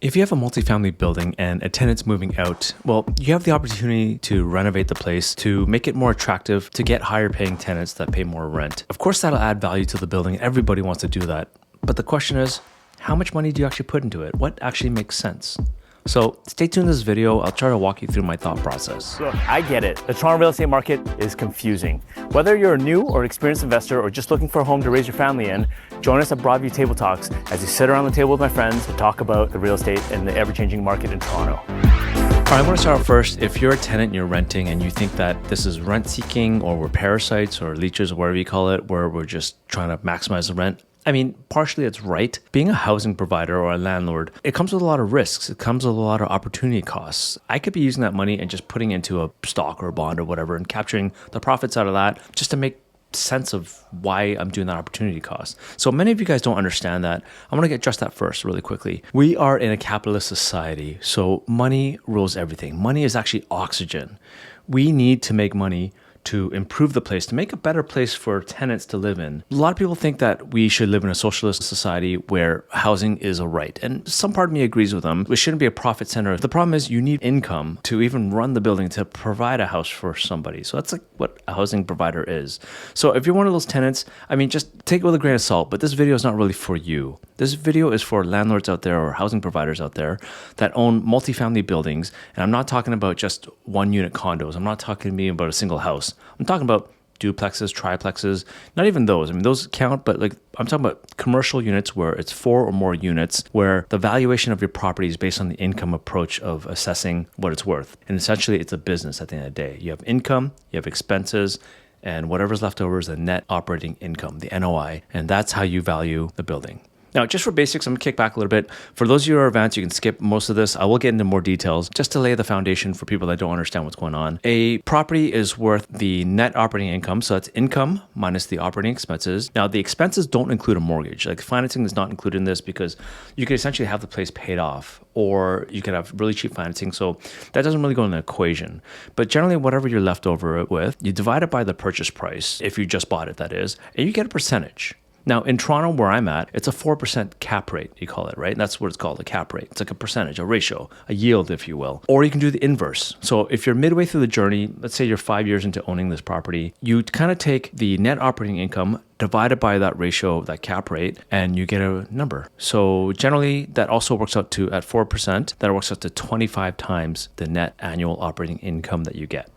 If you have a multifamily building and a tenant's moving out, well, you have the opportunity to renovate the place to make it more attractive to get higher paying tenants that pay more rent. Of course, that'll add value to the building. Everybody wants to do that. But the question is, how much money do you actually put into it? What actually makes sense? So stay tuned to this video. I'll try to walk you through my thought process. Look, I get it. The Toronto real estate market is confusing. Whether you're a new or experienced investor or just looking for a home to raise your family in, join us at Broadview Table Talks as we sit around the table with my friends to talk about the real estate and the ever-changing market in Toronto. All right, I want to start off first. If you're a tenant and you're renting and you think that this is rent seeking or we're parasites or leeches or whatever you call it, where we're just trying to maximize the rent, I mean, partially it's right. Being a housing provider or a landlord, it comes with a lot of risks. It comes with a lot of opportunity costs. I could be using that money and just putting into a stock or a bond or whatever and capturing the profits out of that just to make sense of why I'm doing that opportunity cost. So many of you guys don't understand that. I'm going to address that first really quickly. We are in a capitalist society, so money rules everything. Money is actually oxygen. We need to make money to improve the place, to make a better place for tenants to live in. A lot of people think that we should live in a socialist society where housing is a right. And some part of me agrees with them. It shouldn't be a profit center. The problem is you need income to even run the building, to provide a house for somebody. So that's like what a housing provider is. So if you're one of those tenants, I mean, just take it with a grain of salt, but this video is not really for you. This video is for landlords out there or housing providers out there that own multifamily buildings. And I'm not talking about just one unit condos. I'm not talking to me about a single house. I'm talking about duplexes, triplexes, not even those. I mean, those count, but like I'm talking about commercial units where it's 4 or more units, where the valuation of your property is based on the income approach of assessing what it's worth. And essentially, it's a business at the end of the day. You have income, you have expenses, and whatever's left over is the net operating income, the NOI. And that's how you value the building. Now, just for basics, I'm going to kick back a little bit. For those of you who are advanced, you can skip most of this. I will get into more details just to lay the foundation for people that don't understand what's going on. A property is worth the net operating income. So that's income minus the operating expenses. Now, the expenses don't include a mortgage. Like financing is not included in this because you could essentially have the place paid off, or you could have really cheap financing. So that doesn't really go in the equation. But generally, whatever you're left over with, you divide it by the purchase price, if you just bought it, that is, and you get a percentage. Now, in Toronto, where I'm at, it's a 4% cap rate, you call it, right? And that's what it's called, a cap rate. It's like a percentage, a ratio, a yield, if you will. Or you can do the inverse. So if you're midway through the journey, let's say you're 5 years into owning this property, you kind of take the net operating income divided by that ratio, that cap rate, and you get a number. So generally, that also works out to, at 4%, that works out to 25 times the net annual operating income that you get.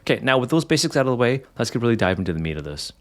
Okay, now with those basics out of the way, let's really dive into the meat of this.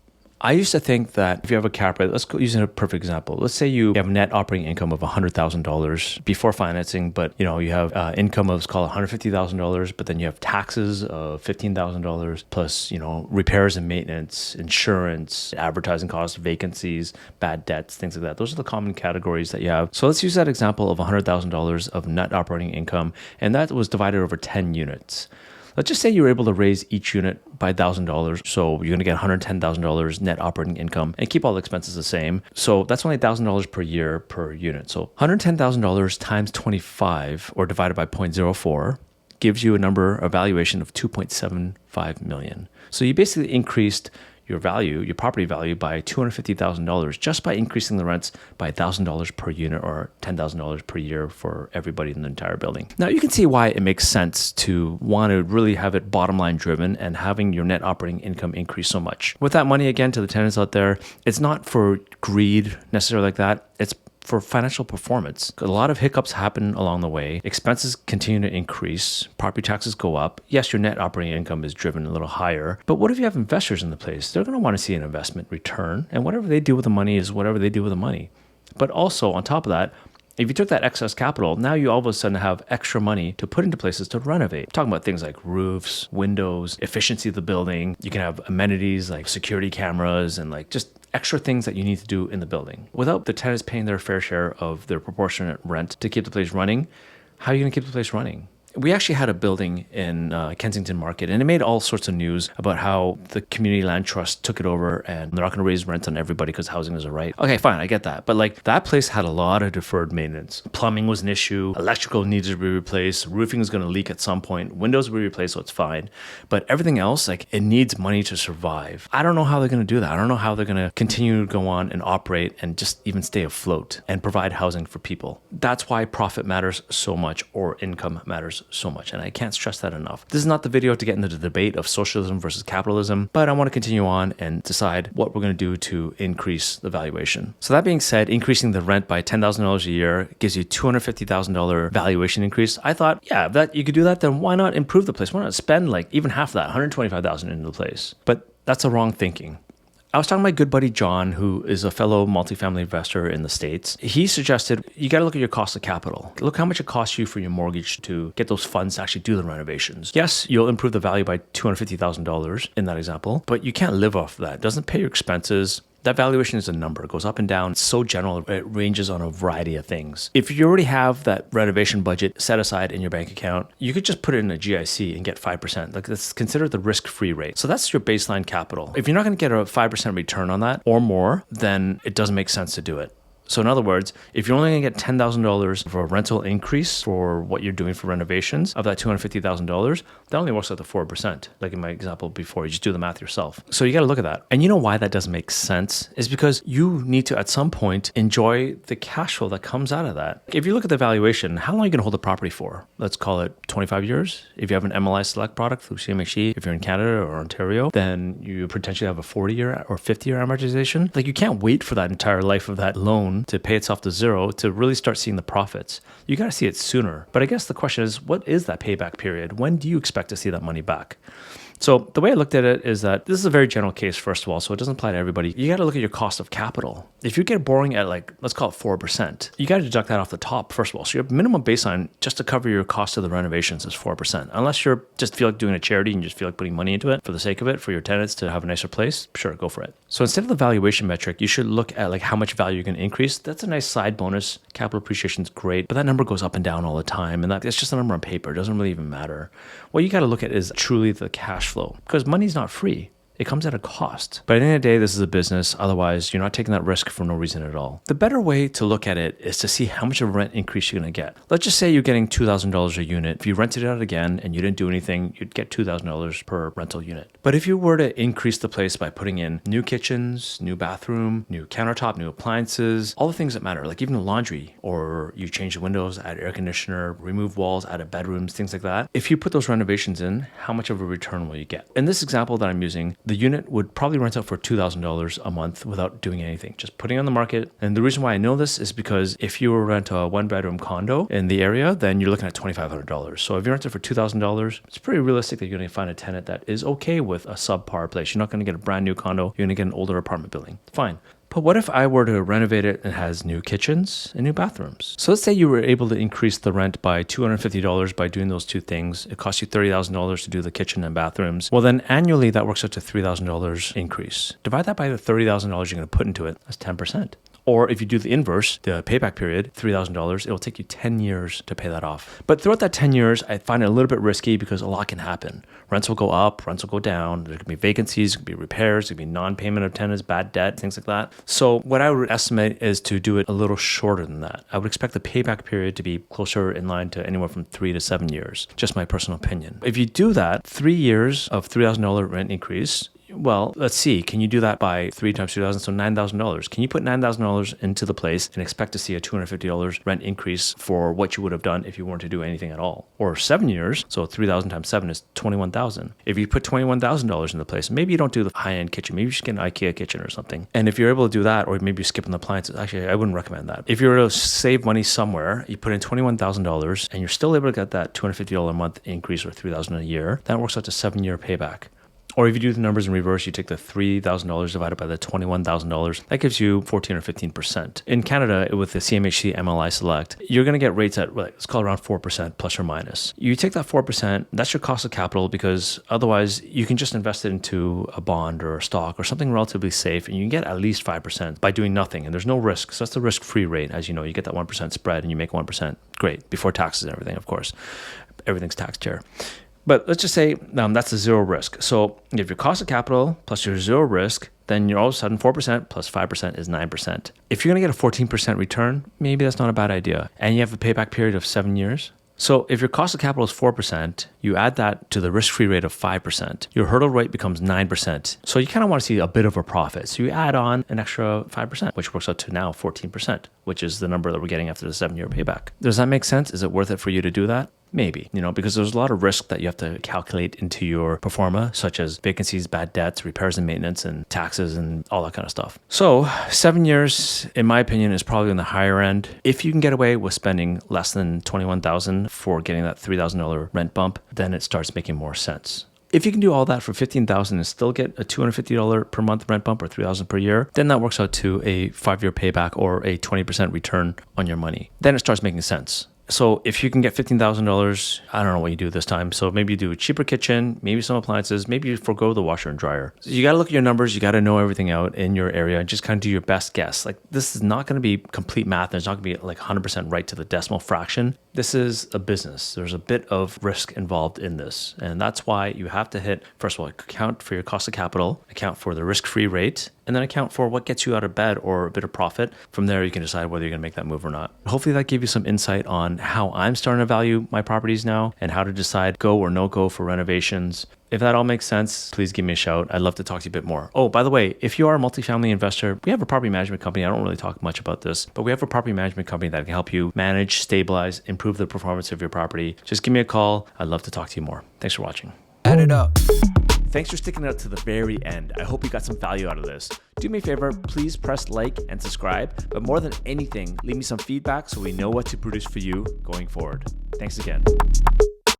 I used to think that if you have a cap rate, let's go using a perfect example. Let's say you have net operating income of $100,000 before financing, but you have income of, let's call it $150,000, but then you have taxes of $15,000 plus, repairs and maintenance, insurance, advertising costs, vacancies, bad debts, things like that. Those are the common categories that you have. So let's use that example of $100,000 of net operating income, and that was divided over 10 units. Let's just say you were able to raise each unit by $1,000. So you're going to get $110,000 net operating income and keep all the expenses the same. So that's only $1,000 per year per unit. So $110,000 times 25 or divided by 0.04 gives you a valuation of $2.75 million. So you basically increased your property value by $250,000 just by increasing the rents by $1,000 per unit or $10,000 per year for everybody in the entire building. Now you can see why it makes sense to want to really have it bottom line driven and having your net operating income increase so much. With that money, again, to the tenants out there, it's not for greed necessarily like that. It's for financial performance. A lot of hiccups happen along the way. Expenses continue to increase. Property taxes go up. Yes, your net operating income is driven a little higher, but what if you have investors in the place? They're going to want to see an investment return, and whatever they do with the money is whatever they do with the money. But also on top of that, if you took that excess capital, now you all of a sudden have extra money to put into places to renovate. I'm talking about things like roofs, windows, efficiency of the building. You can have amenities like security cameras and like just extra things that you need to do in the building. Without the tenants paying their fair share of their proportionate rent to keep the place running, how are you going to keep the place running? We actually had a building in Kensington Market, and it made all sorts of news about how the community land trust took it over and they're not going to raise rent on everybody because housing is a right. Okay, fine, I get that. But like that place had a lot of deferred maintenance. Plumbing was an issue, electrical needed to be replaced, roofing is going to leak at some point, windows will be replaced, so it's fine. But everything else, like it needs money to survive. I don't know how they're going to do that. I don't know how they're going to continue to go on and operate and just even stay afloat and provide housing for people. That's why profit matters so much, or income matters so much. And I can't stress that enough. This is not the video to get into the debate of socialism versus capitalism, but I want to continue on and decide what we're going to do to increase the valuation. So that being said, increasing the rent by $10,000 a year gives you $250,000 valuation increase. I thought, yeah, if that you could do that, then why not improve the place? Why not spend like even half of that, $125,000 into the place? But that's the wrong thinking. I was talking to my good buddy John, who is a fellow multifamily investor in the States. He suggested you got to look at your cost of capital. Look how much it costs you for your mortgage to get those funds to actually do the renovations. Yes, you'll improve the value by $250,000 in that example, but you can't live off that. It doesn't pay your expenses. That valuation is a number. It goes up and down. It's so general. It ranges on a variety of things. If you already have that renovation budget set aside in your bank account, you could just put it in a GIC and get 5%. Like that's considered the risk-free rate. So that's your baseline capital. If you're not going to get a 5% return on that or more, then it doesn't make sense to do it. So in other words, if you're only going to get $10,000 for a rental increase for what you're doing for renovations of that $250,000, that only works out to 4%. Like in my example before, you just do the math yourself. So you got to look at that. And you know why that doesn't make sense is because you need to, at some point, enjoy the cash flow that comes out of that. If you look at the valuation, how long are you going to hold the property for? Let's call it 25 years. If you have an MLI Select product through CMHC, if you're in Canada or Ontario, then you potentially have a 40-year or 50-year amortization. Like you can't wait for that entire life of that loan to pay itself to zero to really start seeing the profits. You got to see it sooner. But I guess the question is, what is that payback period? When do you expect to see that money back? So the way I looked at it is that this is a very general case, first of all, so it doesn't apply to everybody. You got to look at your cost of capital. If you get borrowing at like, let's call it 4%, you got to deduct that off the top, first of all. So your minimum baseline just to cover your cost of the renovations is 4%. Unless you're just feel like doing a charity and you just feel like putting money into it for the sake of it, for your tenants to have a nicer place, sure, go for it. So instead of the valuation metric, you should look at like how much value you can increase. That's a nice side bonus. Capital appreciation is great, but that number goes up and down all the time. And that's just a number on paper. It doesn't really even matter. What you got to look at is truly the cash flow, because money's not free. It comes at a cost. But at the end of the day, this is a business. Otherwise, you're not taking that risk for no reason at all. The better way to look at it is to see how much of a rent increase you're going to get. Let's just say you're getting $2,000 a unit. If you rented it out again and you didn't do anything, you'd get $2,000 per rental unit. But if you were to increase the place by putting in new kitchens, new bathroom, new countertop, new appliances, all the things that matter, like even the laundry, or you change the windows, add air conditioner, remove walls, add bedrooms, things like that. If you put those renovations in, how much of a return will you get? In this example that I'm using, the unit would probably rent out for $2,000 a month without doing anything, just putting it on the market. And the reason why I know this is because if you rent a one-bedroom condo in the area, then you're looking at $2,500. So if you rent it for $2,000, it's pretty realistic that you're going to find a tenant that is okay with a subpar place. You're not going to get a brand new condo. You're going to get an older apartment building. Fine. But what if I were to renovate it and it has new kitchens and new bathrooms? So let's say you were able to increase the rent by $250 by doing those two things. It costs you $30,000 to do the kitchen and bathrooms. Well, then annually that works out to $3,000 increase. Divide that by the $30,000 you're going to put into it. That's 10%. Or if you do the inverse, the payback period, $3,000, it'll take you 10 years to pay that off. But throughout that 10 years, I find it a little bit risky because a lot can happen. Rents will go up, rents will go down. There could be vacancies, there could be repairs, there could be non-payment of tenants, bad debt, things like that. So what I would estimate is to do it a little shorter than that. I would expect the payback period to be closer in line to anywhere from 3 to 7 years. Just my personal opinion. If you do that, 3 years of $3,000 rent increase, well, let's see. Can you do that by 3 times 2,000? So $9,000. Can you put $9,000 into the place and expect to see a $250 rent increase for what you would have done if you weren't to do anything at all? Or 7 years, so 3,000 times 7 is 21,000. If you put $21,000 in the place, maybe you don't do the high-end kitchen. Maybe you just get an IKEA kitchen or something. And if you're able to do that, or maybe you're skipping the appliances, actually, I wouldn't recommend that. If you're able to save money somewhere, you put in $21,000 and you're still able to get that $250 a month increase or $3,000 a year, that works out to 7-year payback. Or if you do the numbers in reverse, you take the $3,000 divided by the $21,000, that gives you 14 or 15%. In Canada, with the CMHC MLI Select, you're going to get rates at, let's call it around 4% plus or minus. You take that 4%, that's your cost of capital, because otherwise you can just invest it into a bond or a stock or something relatively safe, and you can get at least 5% by doing nothing. And there's no risk. So that's the risk-free rate. As you know, you get that 1% spread and you make 1%. Great, before taxes and everything, of course. everything's taxed here. But let's just say that's a zero risk. So if your cost of capital plus your zero risk, then you're all of a sudden 4% plus 5% is 9%. If you're going to get a 14% return, maybe that's not a bad idea. And you have a payback period of 7 years. So if your cost of capital is 4%, you add that to the risk-free rate of 5%, your hurdle rate becomes 9%. So you kind of want to see a bit of a profit. So you add on an extra 5%, which works out to now 14%, which is the number that we're getting after the 7-year payback. Does that make sense? Is it worth it for you to do that? Maybe, because there's a lot of risk that you have to calculate into your pro forma, such as vacancies, bad debts, repairs and maintenance, and taxes, and all that kind of stuff. So 7 years, in my opinion, is probably on the higher end. If you can get away with spending less than $21,000 for getting that $3,000 rent bump, then it starts making more sense. If you can do all that for $15,000 and still get a $250 per month rent bump or $3,000 per year, then that works out to a 5-year payback or a 20% return on your money. Then it starts making sense. So if you can get $15,000, I don't know what you do this time. So maybe you do a cheaper kitchen, maybe some appliances, maybe you forego the washer and dryer. So you got to look at your numbers. You got to know everything out in your area and just kind of do your best guess. Like, this is not going to be complete math. There's not going to be like 100% right to the decimal fraction. This is a business. There's a bit of risk involved in this. And that's why you have to hit, first of all, account for your cost of capital, account for the risk-free rate, and then account for what gets you out of bed or a bit of profit. From there, you can decide whether you're going to make that move or not. Hopefully that gave you some insight on how I'm starting to value my properties now and how to decide go or no go for renovations. If that all makes sense, please give me a shout. I'd love to talk to you a bit more. Oh, by the way, if you are a multifamily investor, we have a property management company. I don't really talk much about this, but we have a property management company that can help you manage, stabilize, improve the performance of your property. Just give me a call. I'd love to talk to you more. Thanks for watching. Add it up. Thanks for sticking out to the very end. I hope you got some value out of this. Do me a favor, please press like and subscribe. But more than anything, leave me some feedback so we know what to produce for you going forward. Thanks again.